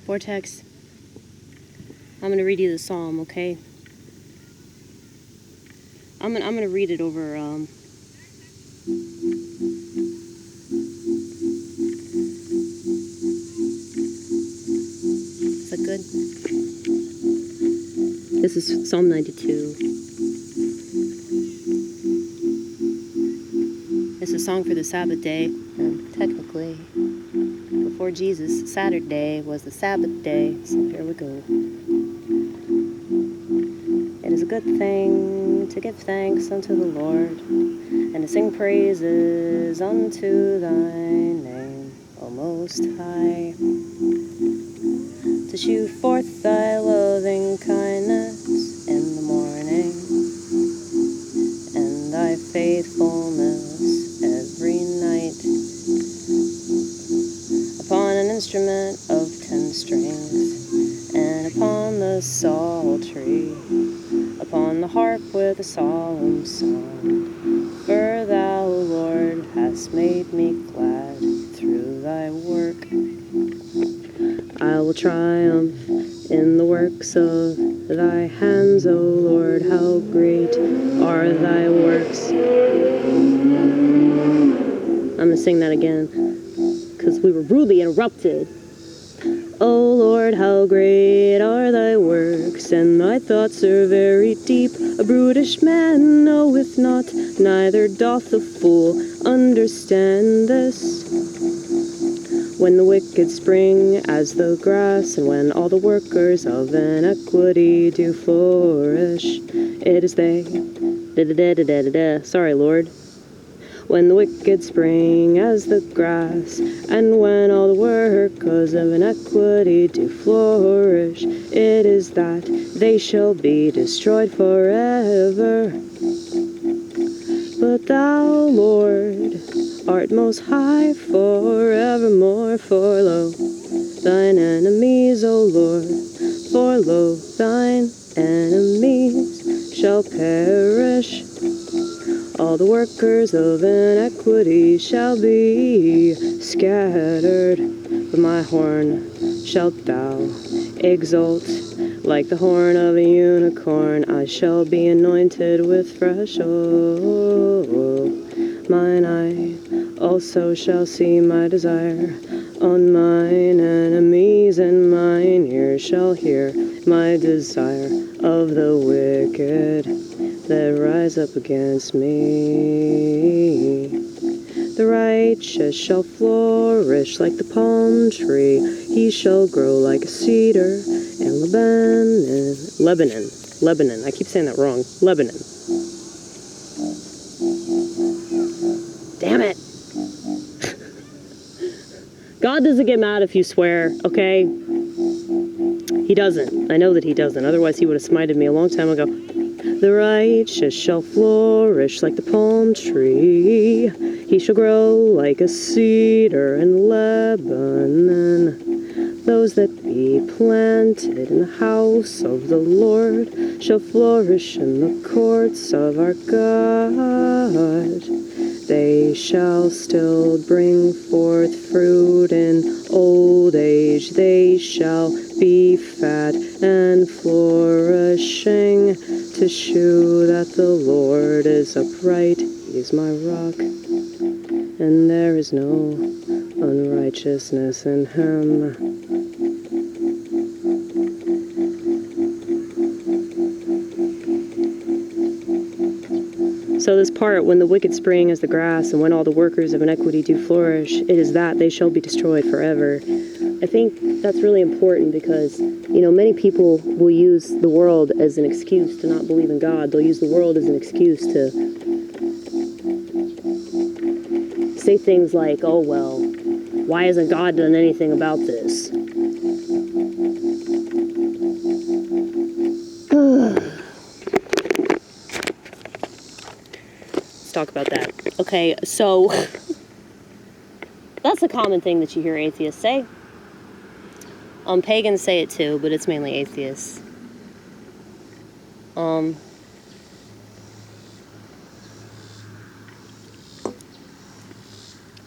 Vortex, I'm gonna read you the psalm, okay? I'm gonna read it over. Is that good? This is Psalm 92. It's a song for the Sabbath day, and technically, before Jesus, Saturday was the Sabbath day, so here we go. It is a good thing to give thanks unto the Lord, and to sing praises unto thy name, O Most High. To shew forth thy loving kindness in the morning, and thy faithfulness every night. Upon an instrument of 10 strings, and upon the psaltery, upon the harp with a solemn song. For thou, Lord, hast made me glad through thy work. I will triumph in the works of thy hands, O Lord. How great are thy works. I'm going to sing that again, because we were rudely interrupted. O Lord, how great are thy works, and thy thoughts are very deep. A brutish man knoweth not, neither doth the fool understand this. When the wicked spring as the grass, and when all the workers of iniquity do flourish, it is they. Sorry, Lord. When the wicked spring as the grass, and when all the workers of iniquity do flourish, it is that they shall be destroyed forever. But thou, Lord, art most high forevermore. For lo, thine enemies, O Lord, for lo, thine enemies shall perish. All the workers of iniquity shall be scattered. With my horn shalt thou exalt, like the horn of a unicorn. I shall be anointed with fresh oil. Mine eye also shall see my desire on mine enemies, and mine ears shall hear my desire of the wicked that rise up against me. The righteous shall flourish like the palm tree. He shall grow like a cedar in Lebanon. I keep saying that wrong. Lebanon. Damn it. God doesn't get mad if you swear, okay? He doesn't. I know that he doesn't. Otherwise, he would have smited me a long time ago. The righteous shall flourish like the palm tree. He shall grow like a cedar in Lebanon. Those that be planted in the house of the Lord shall flourish in the courts of our God. They shall still bring forth fruit in old age. They shall be fat and flourishing, to shew that the Lord is upright. He is my rock, and there is no unrighteousness in him. So this part, when the wicked spring as the grass, and when all the workers of iniquity do flourish, it is that they shall be destroyed forever. I think that's really important because, many people will use the world as an excuse to not believe in God. They'll use the world as an excuse to say things like, oh, well, why hasn't God done anything about this? Let's talk about that. Okay, so that's a common thing that you hear atheists say. Pagans say it too, but it's mainly atheists.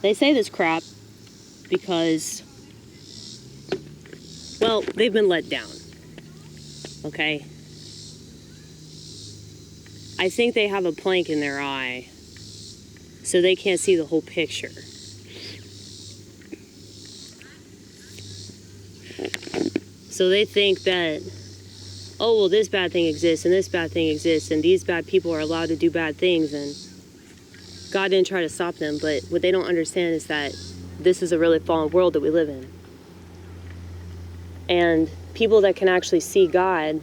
They say this crap because Well, they've been let down. Okay? I think they have a plank in their eye, so they can't see the whole picture. So they think that, oh, well, this bad thing exists, and this bad thing exists, and these bad people are allowed to do bad things, and God didn't try to stop them. But what they don't understand is that this is a really fallen world that we live in. And people that can actually see God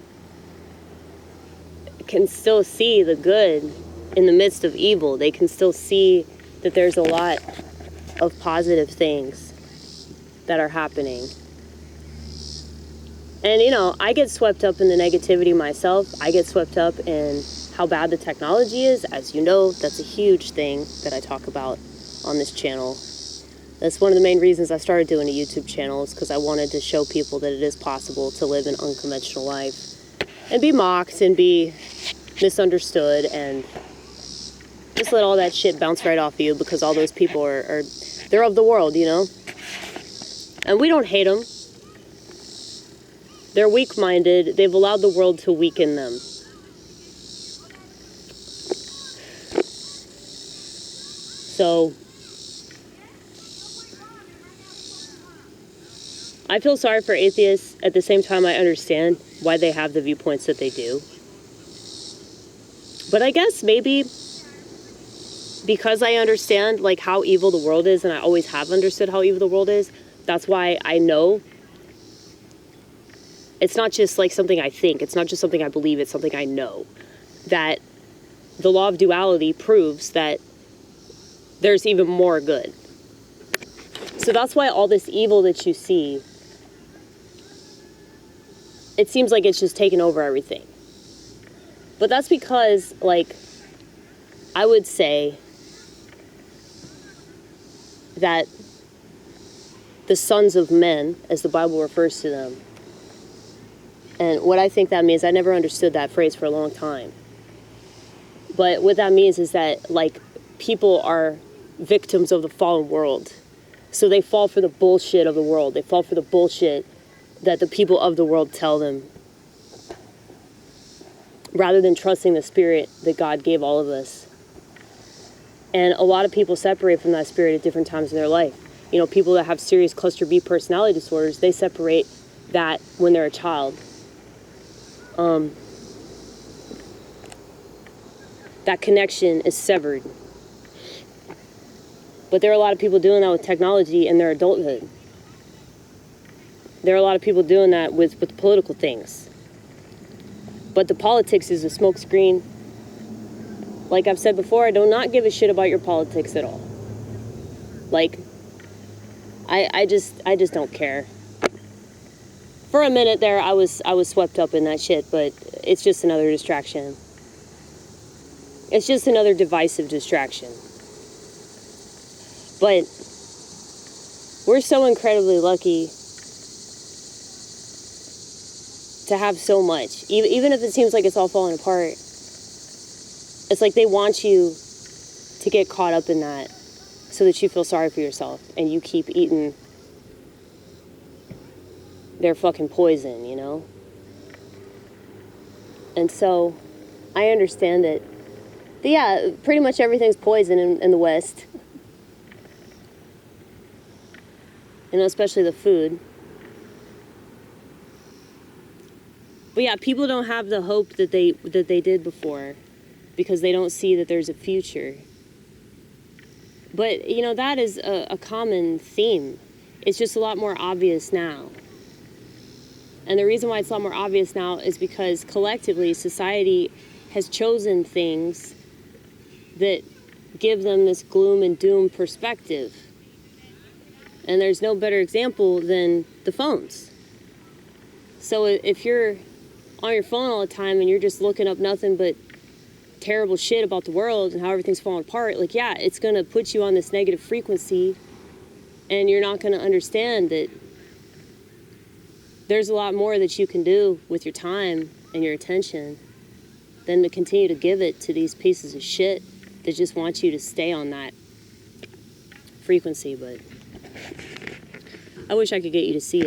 can still see the good in the midst of evil. They can still see that there's a lot of positive things that are happening. And, you know, I get swept up in the negativity myself. I get swept up in how bad the technology is. As you know, that's a huge thing that I talk about on this channel. That's one of the main reasons I started doing a YouTube channel, is because I wanted to show people that it is possible to live an unconventional life and be mocked and be misunderstood and just let all that shit bounce right off of you, because all those people are they're of the world, you know? And we don't hate them. They're weak-minded. They've allowed the world to weaken them. So I feel sorry for atheists. At the same time, I understand why they have the viewpoints that they do. But I guess maybe because I understand like how evil the world is, and I always have understood how evil the world is, that's why I know it's not just like something I think, it's not just something I believe, it's something I know. That the law of duality proves that there's even more good. So that's why all this evil that you see, it seems like it's just taken over everything. But that's because, like, I would say that the sons of men, as the Bible refers to them, and what I think that means, I never understood that phrase for a long time. But what that means is that, like, people are victims of the fallen world. So they fall for the bullshit of the world. They fall for the bullshit that the people of the world tell them, rather than trusting the spirit that God gave all of us. And a lot of people separate from that spirit at different times in their life. You know, people that have serious cluster B personality disorders, they separate that when they're a child. That connection is severed. But there are a lot of people doing that with technology in their adulthood. There are a lot of people doing that with political things. But the politics is a smokescreen. Like I've said before, I do not give a shit about your politics at all. Like, I just don't care. For a minute there, I was swept up in that shit, but it's just another distraction. It's just another divisive distraction. But we're so incredibly lucky to have so much. Even if it seems like it's all falling apart, it's like they want you to get caught up in that so that you feel sorry for yourself and you keep eating their fucking poison, you know? And so I understand that, yeah, pretty much everything's poison in the West. You know, especially the food. But yeah, people don't have the hope that they did before, because they don't see that there's a future. But, you know, that is a common theme. It's just a lot more obvious now. And the reason why it's a lot more obvious now is because collectively society has chosen things that give them this gloom and doom perspective. And there's no better example than the phones. So if you're on your phone all the time and you're just looking up nothing but terrible shit about the world and how everything's falling apart, like, yeah, it's going to put you on this negative frequency, and you're not going to understand that there's a lot more that you can do with your time and your attention than to continue to give it to these pieces of shit that just want you to stay on that frequency. But I wish I could get you to see